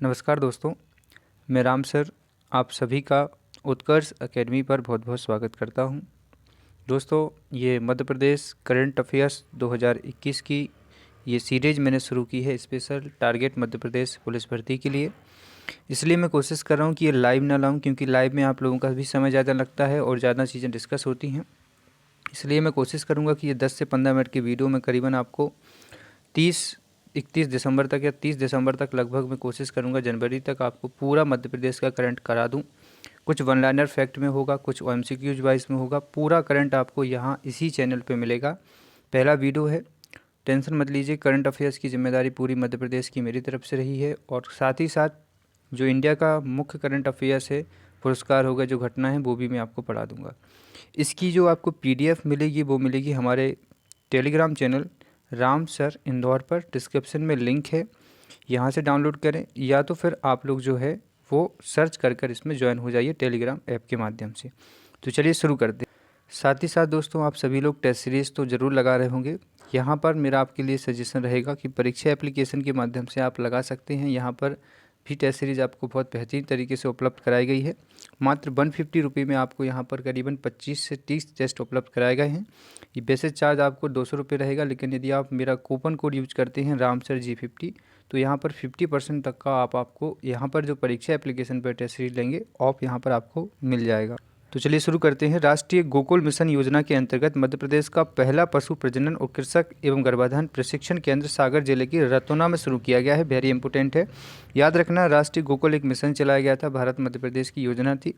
नमस्कार दोस्तों, मैं राम सर आप सभी का उत्कर्ष एकेडमी पर बहुत बहुत स्वागत करता हूं। दोस्तों, ये मध्य प्रदेश करंट अफेयर्स 2021 की ये सीरीज मैंने शुरू की है special target Madhya Pradesh police भर्ती के लिए। इसलिए मैं कोशिश कर रहा हूं कि ये लाइव ना लाऊं, क्योंकि लाइव में आप लोगों का भी समय ज़्यादा लगता है और ज़्यादा चीज़ें डिस्कस होती हैं। इसलिए मैं कोशिश करूँगा कि ये 10 से 15 मिनट की वीडियो में करीबन आपको 31 दिसंबर तक या 30 दिसंबर तक लगभग मैं कोशिश करूंगा जनवरी तक आपको पूरा मध्य प्रदेश का करंट करा दूं। कुछ वन लाइनर फैक्ट में होगा, कुछ OMCQs वाइज में होगा। पूरा करंट आपको यहाँ इसी चैनल पे मिलेगा। पहला वीडियो है, टेंशन मत लीजिए। करंट अफेयर्स की जिम्मेदारी पूरी मध्य प्रदेश की मेरी तरफ से रही है, और साथ ही साथ जो इंडिया का मुख्य करंट अफेयर्स है, पुरस्कार होगा, जो घटना है, वो भी मैं आपको पढ़ा दूंगा। इसकी जो आपको PDF मिलेगी वो मिलेगी हमारे Telegram channel Ram sir Indore पर। डिस्क्रिप्शन में लिंक है, यहाँ से डाउनलोड करें, या तो फिर आप लोग जो है वो सर्च कर इसमें ज्वाइन हो जाइए टेलीग्राम ऐप के माध्यम से। तो चलिए शुरू करते हैं। साथ ही साथ दोस्तों, आप सभी लोग टेस्ट सीरीज़ तो ज़रूर लगा रहे होंगे। यहाँ पर मेरा आपके लिए सजेशन रहेगा कि परीक्षा एप्लीकेशन के माध्यम से आप लगा सकते हैं। यहाँ पर भी टेस्ट सीरीज़ आपको बहुत बेहतरीन तरीके से उपलब्ध कराई गई है। मात्र 150 रुपये में आपको यहाँ पर करीबन 25 से 30 टेस्ट उपलब्ध कराए गए हैं। ये बेसिक चार्ज आपको 200 रुपये रहेगा, लेकिन यदि आप मेरा कूपन कोड यूज करते हैं रामसर G50, तो यहाँ पर 50% तक का आपको यहाँ पर जो परीक्षा एप्लीकेशन पर टेस्ट सीरीज लेंगे ऑफ यहाँ पर आपको मिल जाएगा। तो चलिए शुरू करते हैं। राष्ट्रीय गोकुल मिशन योजना के अंतर्गत मध्य प्रदेश का पहला पशु प्रजनन और कृषक एवं गर्भाधान प्रशिक्षण केंद्र सागर जिले की रतौना में शुरू किया गया है। वेरी इंपॉर्टेंट है, याद रखना। राष्ट्रीय गोकुल एक मिशन चलाया गया था, भारत मध्य प्रदेश की योजना थी।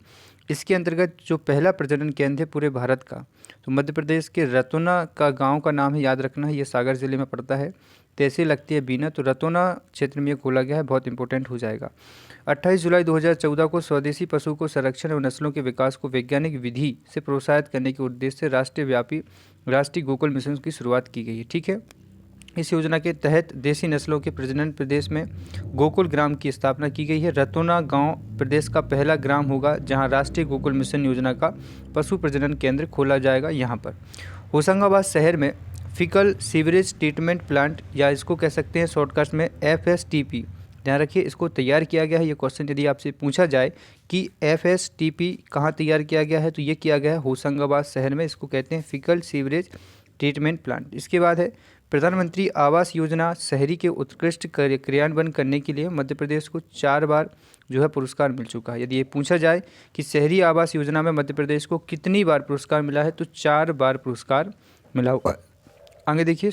इसके अंतर्गत जो पहला प्रजनन केंद्र है पूरे भारत का, तो मध्य प्रदेश के रतौना का गाँव का नाम है, याद रखना है। ये सागर जिले में पड़ता है। तहसील लगती है बीना, तो रतौना क्षेत्र में ये खोला गया है, बहुत इंपॉर्टेंट हो जाएगा। 28 जुलाई 2014 को स्वदेशी पशु को संरक्षण और नस्लों के विकास को वैज्ञानिक विधि से प्रोत्साहित करने के उद्देश्य से राष्ट्रीय व्यापी राष्ट्रीय गोकुल मिशन की शुरुआत की गई है। ठीक है, इस योजना के तहत देसी नस्लों के प्रजनन प्रदेश में गोकुल ग्राम की स्थापना की गई है। रतौना गांव प्रदेश का पहला ग्राम होगा जहां राष्ट्रीय गोकुल मिशन योजना का पशु प्रजनन केंद्र खोला जाएगा। यहाँ पर होशंगाबाद शहर में फीकल सीवरेज ट्रीटमेंट प्लांट, या इसको कह सकते हैं शॉर्टकट में FSTP, ध्यान रखिए, इसको तैयार किया गया है। ये क्वेश्चन यदि आपसे पूछा जाए कि FSTP कहाँ तैयार किया गया है, तो ये किया गया है होशंगाबाद शहर में। इसको कहते हैं फीकल सीवरेज ट्रीटमेंट प्लांट। इसके बाद है प्रधानमंत्री आवास योजना शहरी के उत्कृष्ट क्रियान्वयन करने के लिए मध्य प्रदेश को 4 बार जो है पुरस्कार मिल चुका है। यदि ये पूछा जाए कि शहरी आवास योजना में मध्य प्रदेश को कितनी बार पुरस्कार मिला है, तो 4 बार पुरस्कार मिला हुआ। आगे देखिए,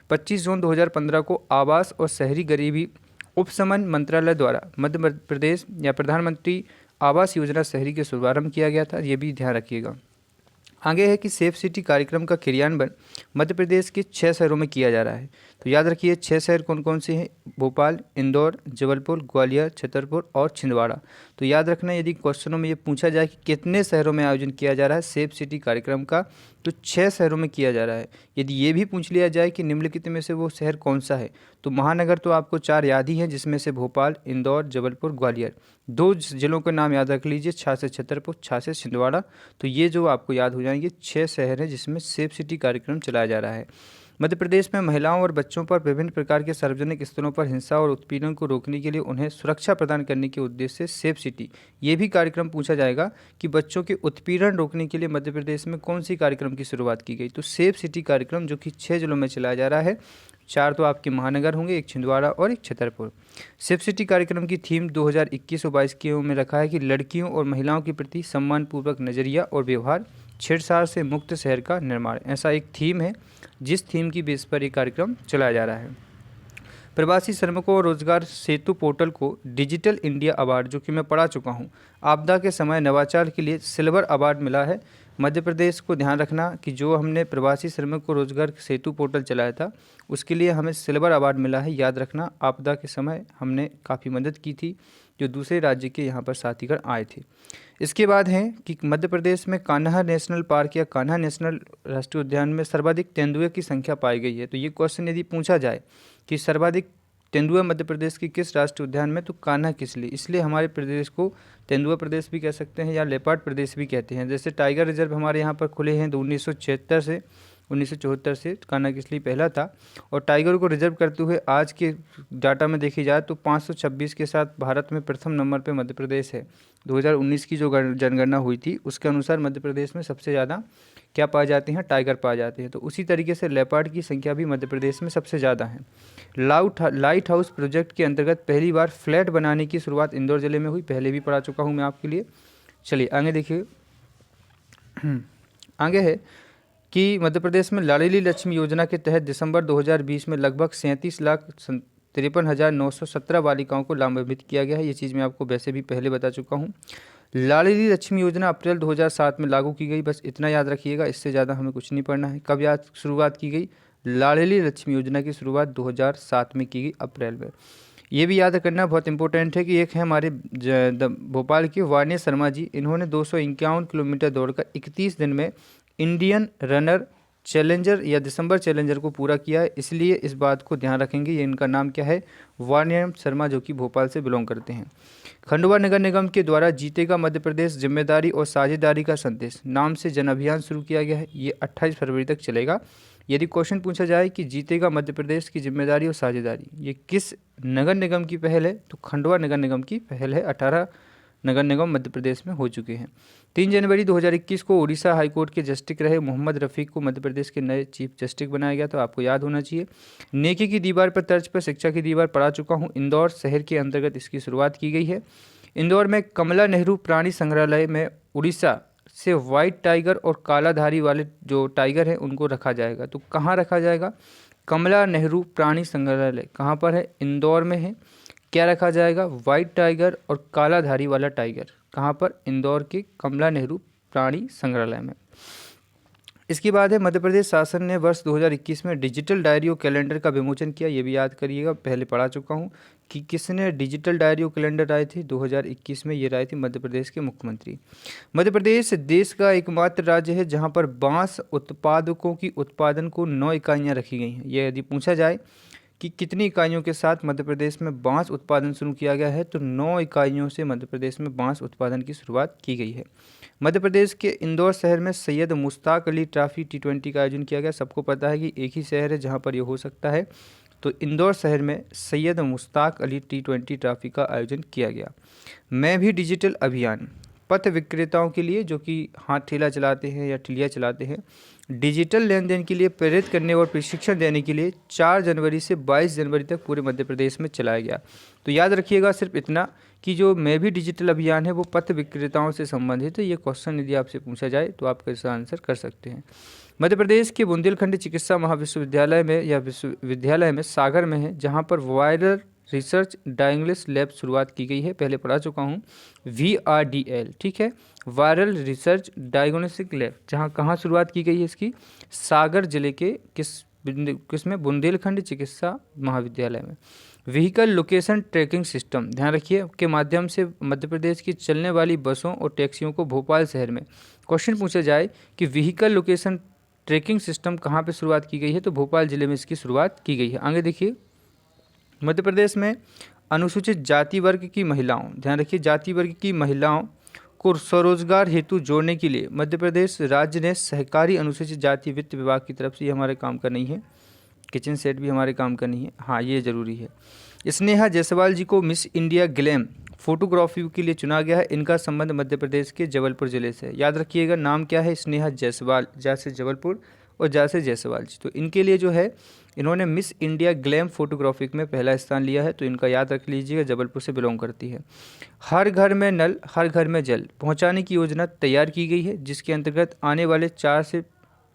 25 जून 2015 को आवास और शहरी गरीबी उपशमन मंत्रालय द्वारा मध्य प्रदेश या प्रधानमंत्री आवास योजना शहरी के शुभारंभ किया गया था। ये भी ध्यान रखिएगा। आगे है कि सेफ सिटी कार्यक्रम का क्रियान्वयन मध्य प्रदेश के 6 शहरों में किया जा रहा है। तो याद रखिए 6 शहर कौन कौन से हैं? भोपाल, इंदौर, जबलपुर, ग्वालियर, छतरपुर और छिंदवाड़ा। तो याद रखना, यदि क्वेश्चनों में ये पूछा जाए कि कितने शहरों में आयोजन किया जा रहा है सेफ सिटी कार्यक्रम का, तो 6 शहरों में किया जा रहा है। यदि ये भी पूछ लिया जाए कि निम्नलिखित में से वो शहर कौन सा है, तो महानगर तो आपको 4 याद ही हैं, जिसमें से भोपाल, इंदौर, जबलपुर, ग्वालियर। 2 जिलों के नाम याद रख लीजिए, 6 से छतरपुर, 6 से छिंदवाड़ा। तो ये जो आपको याद हो जाएंगे 6 शहर हैं जिसमें सेफ सिटी कार्यक्रम चलाया जा रहा है। मध्य प्रदेश में महिलाओं और बच्चों पर विभिन्न प्रकार के सार्वजनिक स्थलों पर हिंसा और उत्पीड़न को रोकने के लिए उन्हें सुरक्षा प्रदान करने के उद्देश्य से सेफ सिटी, ये भी कार्यक्रम पूछा जाएगा कि बच्चों के उत्पीड़न रोकने के लिए मध्य प्रदेश में कौन सी कार्यक्रम की शुरुआत की गई। तो सेफ सिटी कार्यक्रम जो कि 6 जिलों में चलाया जा रहा है। 4 तो आपके महानगर होंगे, एक छिंदवाड़ा और एक छतरपुर। सेफ सिटी कार्यक्रम की थीम 2021 और 22 के में रखा है कि लड़कियों और महिलाओं के प्रति सम्मानपूर्वक नज़रिया और व्यवहार, छेड़छाड़ से मुक्त शहर का निर्माण। ऐसा एक थीम है जिस थीम की बेस पर ये कार्यक्रम चलाया जा रहा है। प्रवासी श्रमिकों और रोजगार सेतु पोर्टल को डिजिटल इंडिया अवार्ड, जो कि मैं पढ़ा चुका हूँ, आपदा के समय नवाचार के लिए सिल्वर अवार्ड मिला है मध्य प्रदेश को। ध्यान रखना कि जो हमने प्रवासी श्रमिक को रोजगार सेतु पोर्टल चलाया था उसके लिए हमें सिल्वर अवार्ड मिला है। याद रखना, आपदा के समय हमने काफ़ी मदद की थी जो दूसरे राज्य के यहाँ पर साथीगण आए थे। इसके बाद है कि मध्य प्रदेश में कान्हा नेशनल पार्क या कान्हा नेशनल राष्ट्रीय उद्यान में सर्वाधिक तेंदुए की संख्या पाई गई है। तो ये क्वेश्चन यदि पूछा जाए कि सर्वाधिक तेंदुआ मध्य प्रदेश की किस राष्ट्रीय उद्यान में, तो कान्हा किस लिए, इसलिए हमारे प्रदेश को तेंदुआ प्रदेश भी कह सकते हैं या लेपर्ड प्रदेश भी कहते हैं। जैसे टाइगर रिजर्व हमारे यहाँ पर खुले हैं 1976 से, 1974 से कान्हा किसली पहला था। और टाइगर को रिजर्व करते हुए आज के डाटा में देखी जाए तो 526 के साथ भारत में प्रथम नंबर पे मध्य प्रदेश है। 2019 की जो जनगणना हुई थी उसके अनुसार मध्य प्रदेश में सबसे ज़्यादा क्या पाए जाते हैं, टाइगर पाए जाते हैं। तो उसी तरीके से लेपर्ड की संख्या भी मध्य प्रदेश में सबसे ज़्यादा है। लाइट हाउस प्रोजेक्ट के अंतर्गत पहली बार फ्लैट बनाने की शुरुआत इंदौर जिले में हुई, पहले भी पढ़ा चुका हूँ मैं आपके लिए। चलिए आगे देखिए। आगे है कि मध्य प्रदेश में लाडली लक्ष्मी योजना के तहत दिसंबर 2020 में लगभग 37,53,917 बालिकाओं को लाभान्वित किया गया है। ये चीज़ मैं आपको वैसे भी पहले बता चुका हूँ। लाडली लक्ष्मी योजना अप्रैल 2007 में लागू की गई, बस इतना याद रखिएगा, इससे ज़्यादा हमें कुछ नहीं पढ़ना है। कब याद शुरुआत की गई? लाडली लक्ष्मी योजना की शुरुआत 2007 में की गई, अप्रैल में। ये भी याद करना बहुत इंपॉर्टेंट है कि एक है हमारे भोपाल के वाण्य शर्मा जी, इन्होंने 251 किलोमीटर दौड़कर 31 दिन में इंडियन रनर चैलेंजर या दिसंबर चैलेंजर को पूरा किया है। इसलिए इस बात को ध्यान रखेंगे, ये इनका नाम क्या है? वाण्य शर्मा, जो कि भोपाल से बिलोंग करते हैं। खंडवा नगर निगम के द्वारा जीतेगा मध्य प्रदेश जिम्मेदारी और साझेदारी का संदेश नाम से जन अभियान शुरू किया गया है। ये 28 फरवरी तक चलेगा। यदि क्वेश्चन पूछा जाए कि जीतेगा मध्य प्रदेश की जिम्मेदारी और साझेदारी, ये किस नगर निगम की पहल है? तो खंडवा नगर निगम की पहल है। 18 नगर निगम मध्य प्रदेश में हो चुके हैं। 3 जनवरी 2021 को उड़ीसा हाईकोर्ट के जस्टिस रहे मोहम्मद रफ़ीक को मध्य प्रदेश के नए चीफ जस्टिस बनाया गया, तो आपको याद होना चाहिए। नेकी की दीवार पर तर्ज पर शिक्षा की दीवार पढ़ा चुका हूँ। इंदौर शहर के अंतर्गत इसकी शुरुआत की गई है। इंदौर में कमला नेहरू प्राणी संग्रहालय में उड़ीसा से वाइट टाइगर और कालाधारी वाले जो टाइगर हैं उनको रखा जाएगा। तो कहाँ रखा जाएगा? कमला नेहरू प्राणी संग्रहालय कहाँ पर है? इंदौर में है। क्या रखा जाएगा? वाइट टाइगर और कालाधारी वाला टाइगर कहाँ पर? इंदौर के कमला नेहरू प्राणी संग्रहालय में। इसके बाद है मध्य प्रदेश शासन ने वर्ष 2021 में डिजिटल डायरी और कैलेंडर का विमोचन किया। ये भी याद करिएगा, पहले पढ़ा चुका हूँ कि किसने डिजिटल डायरी और कैलेंडर लाए थे 2021 में। ये लाए थे मध्य प्रदेश के मुख्यमंत्री। मध्य प्रदेश देश का एकमात्र राज्य है जहाँ पर बांस उत्पादकों की उत्पादन को 9 इकाइयाँ रखी गई हैं। ये यदि पूछा जाए कि कितनी इकाइयों के साथ मध्य प्रदेश में बांस उत्पादन शुरू किया गया है, तो 9 इकाइयों से मध्य प्रदेश में बांस उत्पादन की शुरुआत की गई है। मध्य प्रदेश के इंदौर शहर में सैयद मुश्ताक अली ट्रॉफी T20 का आयोजन किया गया। सबको पता है कि एक ही शहर है जहां पर ये हो सकता है, तो इंदौर शहर में सैयद मुश्ताक अली T20 ट्रॉफी का आयोजन किया गया। मैं भी डिजिटल अभियान पथ विक्रेताओं के लिए, जो कि हाथ ठेला चलाते हैं या ठिलिया चलाते हैं, डिजिटल लेन देन के लिए प्रेरित करने और प्रशिक्षण देने के लिए 4 जनवरी से 22 जनवरी तक पूरे मध्य प्रदेश में चलाया गया। तो याद रखिएगा सिर्फ इतना कि जो मैं भी डिजिटल अभियान है वो पथ विक्रेताओं से संबंधित है। ये क्वेश्चन यदि आपसे पूछा जाए तो आप इसका आंसर कर सकते हैं। मध्य प्रदेश के बुंदेलखंड चिकित्सा महाविश्वविद्यालय में या विश्वविद्यालय में सागर में है, जहाँ पर वायरल रिसर्च डायग्नोस्टिक लैब शुरुआत की गई है। पहले पढ़ा चुका हूँ, VRDL, ठीक है, वायरल रिसर्च डायग्नोस्टिक लैब, जहाँ कहाँ शुरुआत की गई है इसकी? सागर जिले के किसमें? बुंदेलखंड चिकित्सा महाविद्यालय में। व्हीकल लोकेशन ट्रैकिंग सिस्टम, ध्यान रखिए, के माध्यम से मध्य प्रदेश की चलने वाली बसों और टैक्सियों को भोपाल शहर में, क्वेश्चन पूछा जाए कि व्हीकल लोकेशन ट्रैकिंग सिस्टम कहाँ पे शुरुआत की गई है, तो भोपाल जिले में इसकी शुरुआत की गई है। आगे देखिए, मध्य प्रदेश में अनुसूचित जाति वर्ग की महिलाओं, ध्यान रखिए, जाति वर्ग की महिलाओं को स्वरोजगार हेतु जोड़ने के लिए मध्य प्रदेश राज्य ने सहकारी अनुसूचित जाति वित्त विभाग की तरफ से, ये हमारे काम का नहीं है, किचन सेट भी हमारे काम का नहीं है, हाँ ये ज़रूरी है। स्नेहा जायसवाल जी को मिस इंडिया ग्लैम फोटोग्राफी के लिए चुना गया है। इनका संबंध मध्य प्रदेश के जबलपुर ज़िले से है। याद रखिएगा, नाम क्या है? स्नेहा जायसवाल, जा से जबलपुर और जा से जायसवाल जी। तो इनके लिए जो है, इन्होंने मिस इंडिया ग्लैम फोटोग्राफिक में पहला स्थान लिया है, तो इनका याद रख लीजिएगा, जबलपुर से बिलोंग करती है। हर घर में नल हर घर में जल पहुंचाने की योजना तैयार की गई है, जिसके अंतर्गत आने वाले 4 से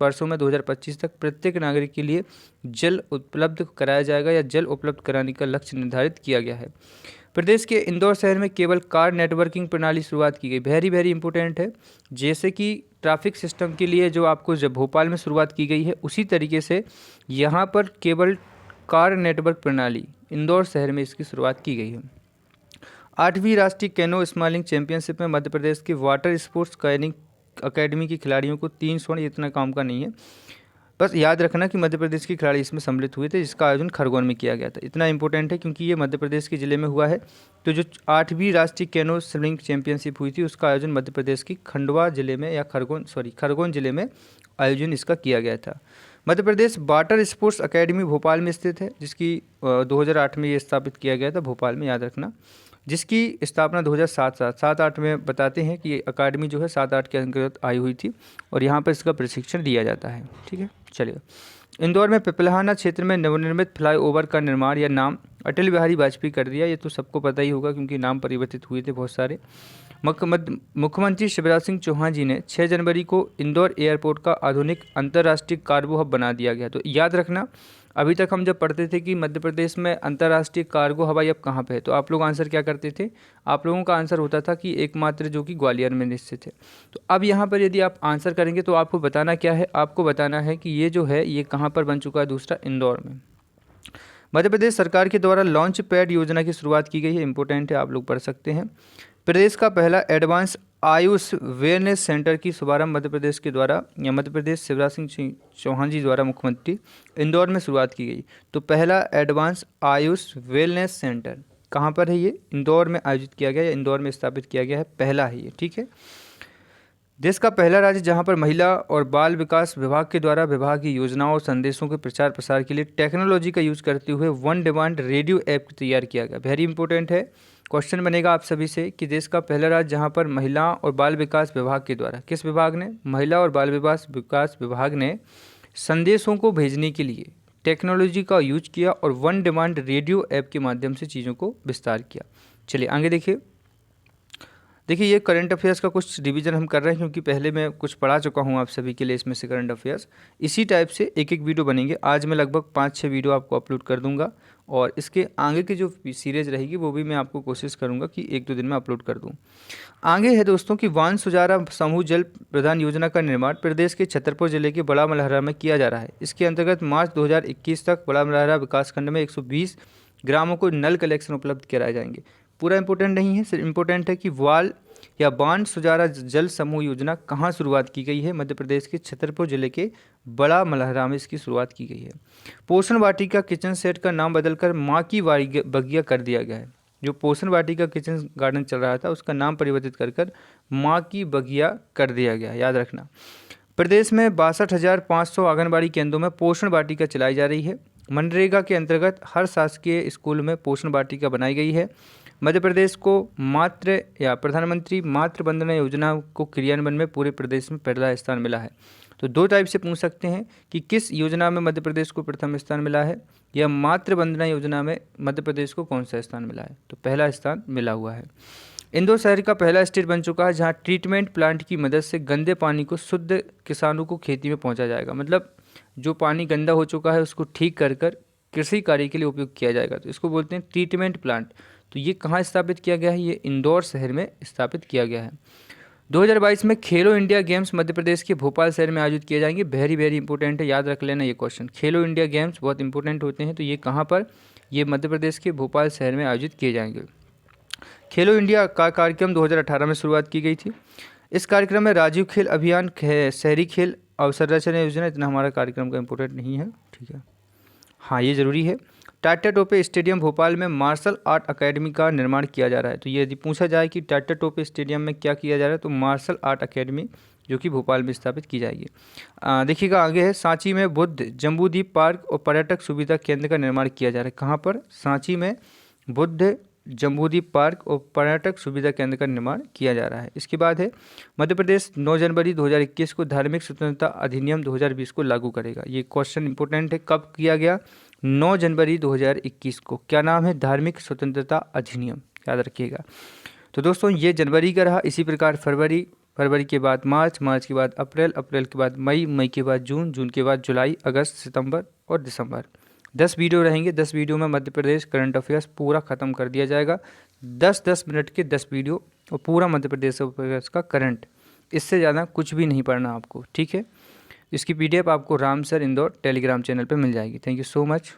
वर्षों में 2025 तक प्रत्येक नागरिक के लिए जल उपलब्ध कराया जाएगा या जल उपलब्ध कराने का लक्ष्य निर्धारित किया गया है। प्रदेश के इंदौर शहर में केबल कार नेटवर्किंग प्रणाली शुरुआत की गई, वेरी इंपॉर्टेंट है। जैसे कि ट्रैफिक सिस्टम के लिए जो आपको जब भोपाल में शुरुआत की गई है, उसी तरीके से यहाँ पर केबल कार नेटवर्क प्रणाली इंदौर शहर में इसकी शुरुआत की गई है। 8वीं राष्ट्रीय कैनो स्माइलिंग चैंपियनशिप में मध्य प्रदेश के वाटर स्पोर्ट्स कैनिंग अकेडमी के खिलाड़ियों को 3 स्वर्ण, इतना काम का नहीं है, बस याद रखना कि मध्य प्रदेश के खिलाड़ी इसमें सम्मिलित हुए थे, जिसका आयोजन खरगोन में किया गया था। इतना इंपॉर्टेंट है क्योंकि ये मध्य प्रदेश के ज़िले में हुआ है। तो जो 8वीं राष्ट्रीय कैनो स्विमिंग चैंपियनशिप हुई थी उसका आयोजन मध्य प्रदेश की खंडवा जिले में या खरगोन जिले में आयोजन इसका किया गया था। Madhya Pradesh water sports academy Bhopal में स्थित है, जिसकी 2008 में ये स्थापित किया गया था भोपाल में, याद रखना। जिसकी स्थापना 2007-8 में बताते हैं कि ये अकादमी जो है 7-8 के अंतर्गत आई हुई थी और यहाँ पर इसका प्रशिक्षण दिया जाता है। ठीक है, चलिए। इंदौर में पिपलाहाना क्षेत्र में नवनिर्मित फ्लाईओवर का निर्माण या नाम अटल बिहारी वाजपेयी कर दिया। ये तो सबको पता ही होगा क्योंकि नाम परिवर्तित हुए थे बहुत सारे। मुख्यमंत्री शिवराज सिंह चौहान जी ने 6 जनवरी को इंदौर एयरपोर्ट का आधुनिक अंतर्राष्ट्रीय कार्गो हब बना दिया गया। तो याद रखना, अभी तक हम जब पढ़ते थे कि मध्य प्रदेश में अंतर्राष्ट्रीय कार्गो हवाई हब कहाँ पे है, तो आप लोग आंसर क्या करते थे? आप लोगों का आंसर होता था कि एकमात्र जो कि ग्वालियर में निश्चित है। तो अब यहाँ पर यदि आप आंसर करेंगे तो आपको बताना क्या है? आपको बताना है कि ये जो है ये कहाँ पर बन चुका है? दूसरा, इंदौर में। मध्य प्रदेश सरकार के द्वारा लॉन्च पैड योजना की शुरुआत की गई है, इंपॉर्टेंट है, आप लोग पढ़ सकते हैं। प्रदेश का पहला एडवांस आयुष वेलनेस सेंटर की शुभारंभ मध्य प्रदेश के द्वारा या मध्य प्रदेश शिवराज सिंह चौहान जी द्वारा मुख्यमंत्री इंदौर में शुरुआत की गई। तो पहला एडवांस आयुष वेलनेस सेंटर कहाँ पर है? ये इंदौर में आयोजित किया गया या इंदौर में स्थापित किया गया है, पहला है ये। ठीक है। देश का पहला राज्य जहां पर महिला और बाल विकास विभाग के द्वारा विभाग की योजनाओं और संदेशों के प्रचार प्रसार के लिए टेक्नोलॉजी का यूज करते हुए वन डिमांड रेडियो ऐप तैयार किया गया। वेरी इंपॉर्टेंट है, क्वेश्चन बनेगा आप सभी से कि देश का पहला राज्य जहां पर महिला और बाल विकास विभाग के द्वारा, किस विभाग ने? महिला और बाल विकास विभाग ने संदेशों को भेजने के लिए टेक्नोलॉजी का यूज किया और वन डिमांड रेडियो ऐप के माध्यम से चीज़ों को विस्तार किया। चलिए आगे देखिए। ये करंट अफेयर्स का कुछ रिवीजन हम कर रहे हैं क्योंकि पहले मैं कुछ पढ़ा चुका हूं आप सभी के लिए इसमें से करंट अफेयर्स। इसी टाइप से एक एक वीडियो बनेंगे। आज मैं लगभग 5-6 वीडियो आपको अपलोड कर दूंगा और इसके आगे की जो सीरीज रहेगी वो भी मैं आपको कोशिश करूंगा कि 1-2 दिन में अपलोड कर दूं। आगे है दोस्तों कि वान सुजारा समूह जल प्रदान योजना का निर्माण प्रदेश के छतरपुर जिले के बड़ा मलहरा में किया जा रहा है। इसके अंतर्गत मार्च 2021 तक बड़ा मलहरा विकासखंड में 120 ग्रामों को नल कलेक्शन उपलब्ध कराए जाएंगे। पूरा इंपॉर्टेंट नहीं है, सिर्फ इंपॉर्टेंट है कि वाल या बाण सुजारा जल समूह योजना कहाँ शुरुआत की गई है? मध्य प्रदेश के छतरपुर जिले के बड़ा मलहरा में इसकी शुरुआत की गई है। पोषण वाटिका किचन सेट का नाम बदलकर माँ की बगिया कर दिया गया है। जो पोषण वाटिका किचन गार्डन चल रहा था उसका नाम परिवर्तित कर माँ की बगिया कर दिया गया है, याद रखना। प्रदेश में 62,500 आंगनबाड़ी केंद्रों में पोषण वाटिका चलाई जा रही है। मनरेगा के अंतर्गत हर शासकीय स्कूल में पोषण वाटिका बनाई गई है। मध्य प्रदेश को प्रधानमंत्री मातृ वंदना योजना को क्रियान्वयन में पूरे प्रदेश में पहला स्थान मिला है। तो 2 टाइप से पूछ सकते हैं कि किस योजना में मध्य प्रदेश को प्रथम स्थान मिला है या मातृ वंदना योजना में मध्य प्रदेश को कौन सा स्थान मिला है? तो पहला स्थान मिला हुआ है। इंदौर शहर का पहला स्टेट बन चुका है जहां ट्रीटमेंट प्लांट की मदद से गंदे पानी को शुद्ध किसानों को खेती में पहुंचा जाएगा। मतलब जो पानी गंदा हो चुका है उसको ठीक कर कृषि कार्य के लिए उपयोग किया जाएगा। तो इसको बोलते हैं ट्रीटमेंट प्लांट। तो ये कहाँ स्थापित किया गया है? ये इंदौर शहर में स्थापित किया गया है। 2022 में खेलो इंडिया गेम्स मध्य प्रदेश के भोपाल शहर में आयोजित किए जाएंगे। वेरी इंपॉर्टेंट है, याद रख लेना ये क्वेश्चन। खेलो इंडिया गेम्स बहुत इंपॉर्टेंट होते हैं। तो ये कहाँ पर? ये मध्य प्रदेश के भोपाल शहर में आयोजित किए जाएंगे। खेलो इंडिया का कार्यक्रम 2018 में शुरुआत की गई थी। इस कार्यक्रम में राजीव खेल अभियान, शहरी खेल अवसंरचना योजना, इतना हमारा कार्यक्रम का इंपॉर्टेंट नहीं है, ठीक है। हाँ, ये ज़रूरी है। टाटा टोपे स्टेडियम भोपाल में मार्शल आर्ट अकेडमी का निर्माण किया जा रहा है। तो ये यदि पूछा जाए कि टाटा टोपे स्टेडियम में क्या किया जा रहा है, तो मार्शल आर्ट अकेडमी जो कि भोपाल में स्थापित की जाएगी। देखिएगा आगे है, सांची में बुद्ध जम्बूद्वीप पार्क और पर्यटक सुविधा केंद्र का निर्माण किया जा रहा है। कहाँ पर? सांची में बुद्ध जम्बूद्वीप पार्क और पर्यटक सुविधा केंद्र का निर्माण किया जा रहा है। इसके बाद है, मध्य प्रदेश 9 जनवरी 2021 को धार्मिक स्वतंत्रता अधिनियम 2020 को लागू करेगा। ये क्वेश्चन इंपॉर्टेंट है, कब किया गया? 9 जनवरी 2021 को। क्या नाम है? धार्मिक स्वतंत्रता अधिनियम, याद रखिएगा। तो दोस्तों ये जनवरी का रहा। इसी प्रकार फरवरी के बाद मार्च के बाद अप्रैल के बाद मई के बाद जून के बाद जुलाई, अगस्त, सितंबर और दिसंबर। 10 वीडियो रहेंगे। 10 वीडियो में मध्य प्रदेश करंट अफेयर्स पूरा ख़त्म कर दिया जाएगा। 10-10 मिनट के 10 वीडियो और पूरा मध्य प्रदेश अफेयर्स का करंट। इससे ज़्यादा कुछ भी नहीं पढ़ना आपको, ठीक है। इसकी PDF आपको Ram sir Indore Telegram channel पर मिल जाएगी। Thank you so much.